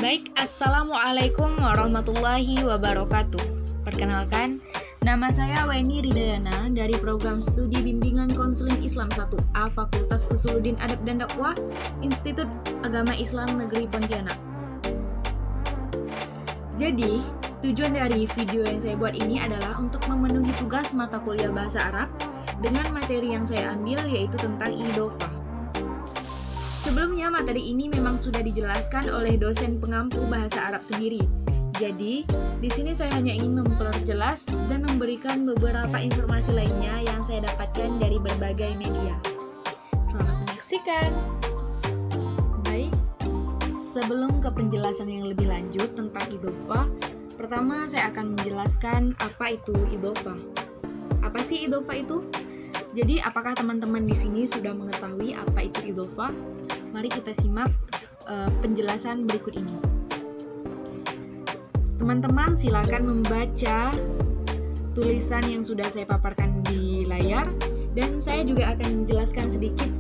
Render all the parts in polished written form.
Baik, Assalamualaikum warahmatullahi wabarakatuh. Perkenalkan, nama saya Weni Ridayana dari Program Studi Bimbingan Konseling Islam 1A Fakultas Usuluddin Adab dan Dakwah, Institut Agama Islam Negeri Pontianak. Jadi, tujuan dari video yang saya buat ini adalah untuk memenuhi tugas mata kuliah Bahasa Arab dengan materi yang saya ambil yaitu tentang idhofah. Sebelumnya, materi ini memang sudah dijelaskan oleh dosen pengampu bahasa Arab sendiri. Jadi, di sini saya hanya ingin memperjelas dan memberikan beberapa informasi lainnya yang saya dapatkan dari berbagai media. Selamat menyaksikan. Baik, sebelum ke penjelasan yang lebih lanjut tentang idhofah, pertama saya akan menjelaskan apa itu idhofah. Apa sih idhofah itu? Jadi, apakah teman-teman di sini sudah mengetahui apa itu idhofah? Mari kita simak penjelasan berikut ini. Teman-teman silakan membaca tulisan yang sudah saya paparkan di layar, dan saya juga akan menjelaskan sedikit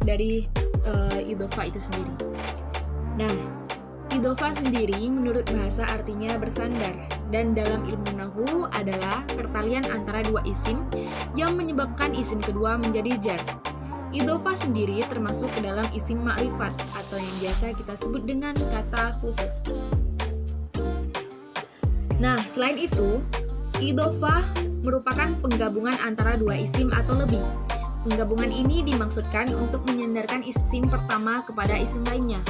dari idhofah itu sendiri. Nah, idhofah sendiri menurut bahasa artinya bersandar, dan dalam ilmu nahwu adalah pertalian antara dua isim yang menyebabkan isim kedua menjadi jar. Idhofah sendiri termasuk ke dalam isim ma'rifat atau yang biasa kita sebut dengan kata khusus. Nah, selain itu, idhofah merupakan penggabungan antara dua isim atau lebih. Penggabungan ini dimaksudkan untuk menyandarkan isim pertama kepada isim lainnya.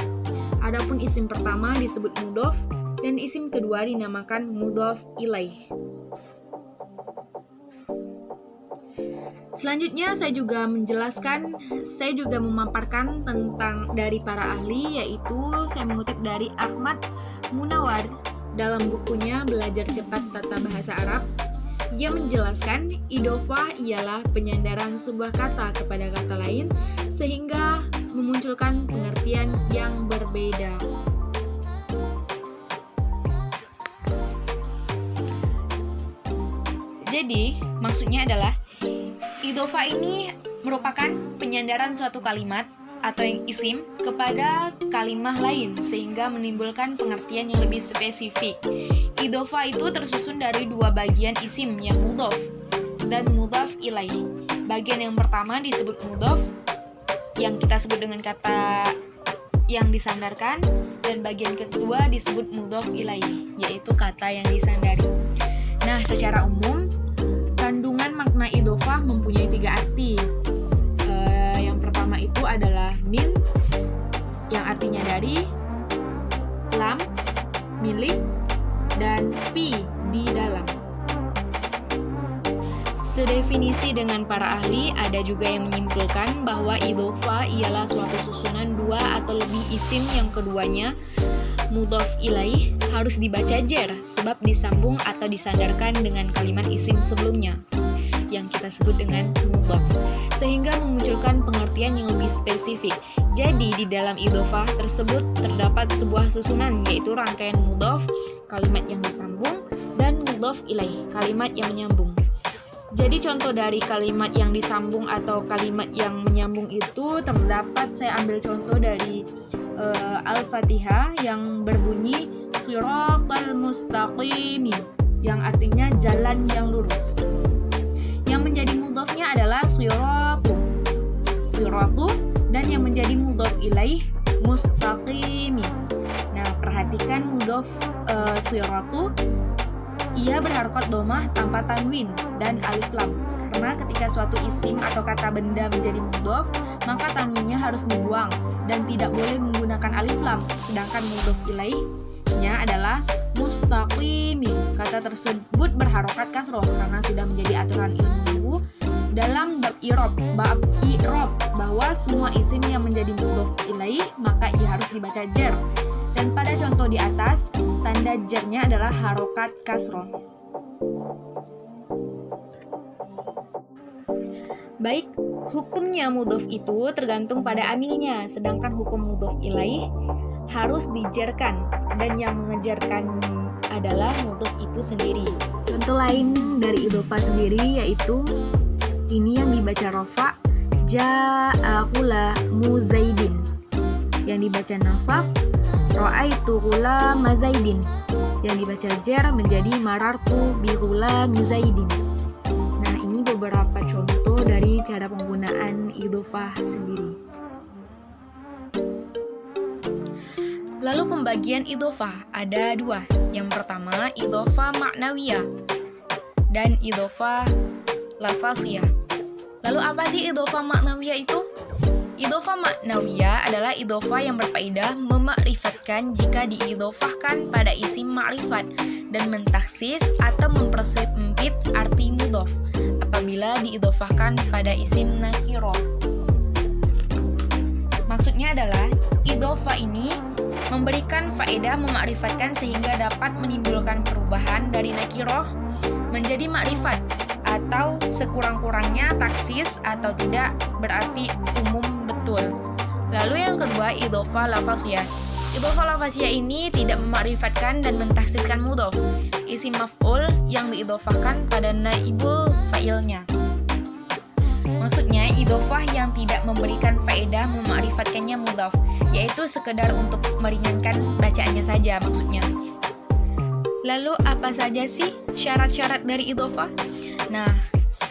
Adapun isim pertama disebut mudhof dan isim kedua dinamakan mudhof ilaih. Selanjutnya saya juga memaparkan tentang dari para ahli, yaitu saya mengutip dari Ahmad Munawar dalam bukunya Belajar Cepat Tata Bahasa Arab. Ia menjelaskan idhofah ialah penyandaran sebuah kata kepada kata lain sehingga memunculkan pengertian yang berbeda. Jadi, maksudnya adalah idhofah ini merupakan penyandaran suatu kalimat atau yang isim kepada kalimah lain sehingga menimbulkan pengertian yang lebih spesifik. Idhofah itu tersusun dari dua bagian isim yang mudhof dan mudhof ilaih. Bagian yang pertama disebut mudhof yang kita sebut dengan kata yang disandarkan, dan bagian kedua disebut mudhof ilaih, yaitu kata yang disandari. Nah, secara umum kandungan makna idhofah mempunyai tiga arti. Yang pertama itu adalah min, yang artinya dari, lam, milik, dan fi, di dalam. Sedefinisi dengan para ahli, ada juga yang menyimpulkan bahwa idhofah ialah suatu susunan dua atau lebih isim yang keduanya mudhof ilaih harus dibaca jar sebab disambung atau disandarkan dengan kalimat isim sebelumnya yang kita sebut dengan mudhof, sehingga memunculkan pengertian yang lebih spesifik. Jadi di dalam idhofah tersebut terdapat sebuah susunan, yaitu rangkaian mudhof, kalimat yang disambung, dan mudhof ilaih, kalimat yang menyambung. Jadi contoh dari kalimat yang disambung atau kalimat yang menyambung itu terdapat, saya ambil contoh dari Al-Fatihah yang berbunyi Shiratal Mustaqim, yang artinya jalan yang lurus. Yang menjadi mudhofnya adalah shiratu, dan yang menjadi mudhof ilaih mustaqim. Nah, perhatikan mudhof shiratu, ia berharokat dhammah tanpa tanwin dan alif lam. Karena ketika suatu isim atau kata benda menjadi mudhof, maka tanwinnya harus dibuang dan tidak boleh menggunakan alif lam. Sedangkan mudhof ilaihnya adalah mustaqimi. Kata tersebut berharokat kasroh karena sudah menjadi aturan ilmu nahwu dalam bab i'rab bahwa semua isim yang menjadi mudhof ilaih maka ia harus dibaca jar. Dan pada contoh di atas, tanda jarnya adalah harokat kasroh. Baik, hukumnya mudhof itu tergantung pada amilnya, sedangkan hukum mudhof ilaih harus dijarkan, dan yang mengejarkan adalah mudhof itu sendiri. Contoh lain dari idhofah sendiri yaitu ini yang dibaca rafa, ja'akula muzaidin, yang dibaca nasab, Ra'aitu ghulama Zaidin, yang dibaca jar menjadi marartu bi ghulami Zaidin. Nah, ini beberapa contoh dari cara penggunaan idhofah sendiri. Lalu pembagian idhofah ada dua. Yang pertama idhofah maknawiyah dan idhofah lafaziyah. Lalu apa sih idhofah maknawiyah itu? Idhofah maknawiyah adalah idhofah yang berfaedah memakrifatkan jika diidhofahkan pada isim makrifat dan mentaksis atau mempersempit arti mudhof apabila diidhofahkan pada isim nakirah. Maksudnya adalah idhofah ini memberikan faedah memakrifatkan sehingga dapat menimbulkan perubahan dari nakirah menjadi makrifat atau sekurang-kurangnya taksis atau tidak berarti umum betul. Lalu yang kedua idhofah lafaziyah. Idhofah lafaziyah ini tidak memakrifatkan dan mentaksiskan mudhof, isim maf'ul yang diidhofahkan pada naibul fa'ilnya. Maksudnya idhofah yang tidak memberikan faedah memakrifatkannya mudhof, yaitu sekedar untuk meringankan bacaannya saja maksudnya. Lalu apa saja sih syarat-syarat dari idhofah? Nah,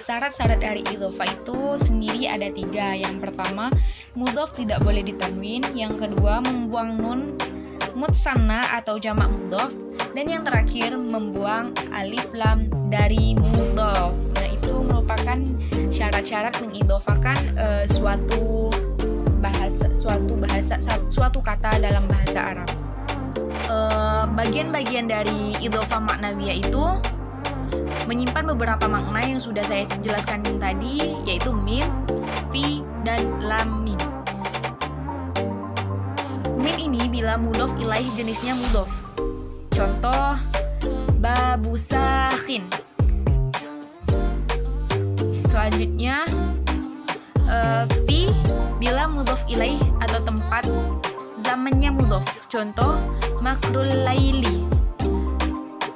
syarat-syarat dari idhofah itu sendiri ada 3. Yang pertama, mudhof tidak boleh ditanwin. Yang kedua, membuang nun mutsanna atau jamak mudhof. Dan yang terakhir, membuang alif lam dari mudhof. Nah, itu merupakan syarat-syarat mengidhofahkan suatu kata dalam bahasa Arab. Bagian-bagian dari idhofah maknawiyah itu menyimpan beberapa makna yang sudah saya jelaskan tadi, yaitu min, fi, dan lam mim. Min ini bila mudhof ilaih jenisnya mudhof. Contoh babusakhin. Selanjutnya fi bila mudhof ilaih atau tempat zamannya mudhof. Contoh makrul laili.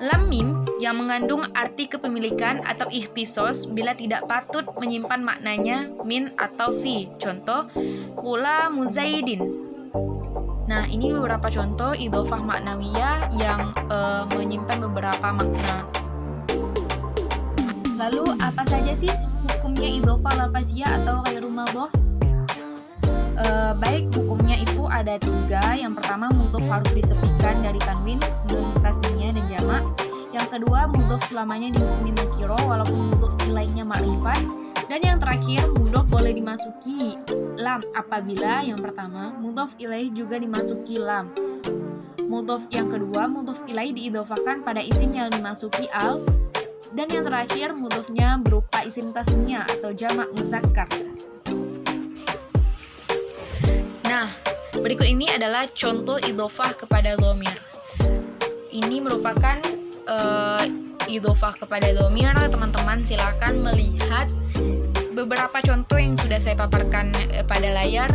Lam mim yang mengandung arti kepemilikan atau ikhtisos bila tidak patut menyimpan maknanya min atau fi. Contoh ghulamu Zaidin. Nah, ini beberapa contoh idhofah maknawiyah yang menyimpan beberapa makna. Lalu apa saja sih hukumnya idhofah lafaziyah atau ghairu mudhof? Baik, hukumnya itu ada 3. Yang pertama, mudhof harus disepikan dari tanwin, nun tasniyah dan jamak. Yang kedua, mudhof selamanya dihukumi nakirah walaupun mudhof ilaihnya makrifat. Dan yang terakhir, mudhof boleh dimasuki lam apabila yang pertama, mudhof ilaih juga dimasuki lam. Mudhof yang kedua, mudhof ilaih diidhofahkan pada isim yang dimasuki al. Dan yang terakhir, mudhofnya berupa isim tasniyah atau jamak muzakkar. Nah, berikut ini adalah contoh idhofah kepada dhamir. Ini merupakan idhofah kepada dhamir. Teman-teman silakan melihat beberapa contoh yang sudah saya paparkan pada layar.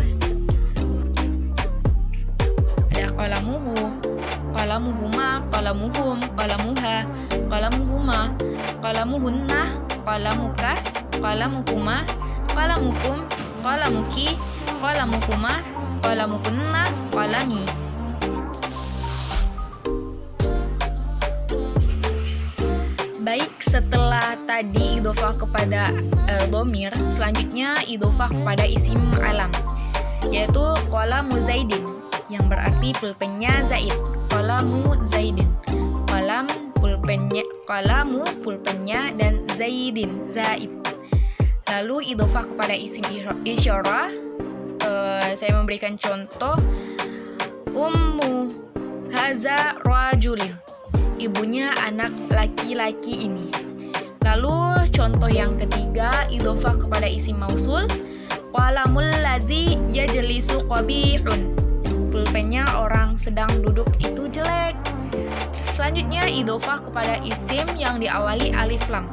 Ada qalamuhu, qalamuhuma, qalamuhum, qalamuha, qalamuhuma, qalamuhunna, qalamuka, qalamukuma, qalamukum, qalamuki, qalamukuma, qalamukunna, qalami. Baik, setelah tadi idhofah kepada dhamir, selanjutnya idhofah kepada isim alam, yaitu qalamu Zaidin, yang berarti pulpennya Zaid. Qalamu Zaidin, qalamu pulpennya, dan Zaidin, Zaid. Lalu idhofah kepada isim isyarah, saya memberikan contoh ummu haza rajulin, ibunya anak laki-laki ini. Lalu contoh yang ketiga, idhofah kepada isim mausul, qalamul ladzi yajlisu qabihun, pulpennya orang sedang duduk itu jelek. Selanjutnya idhofah kepada isim yang diawali alif lam.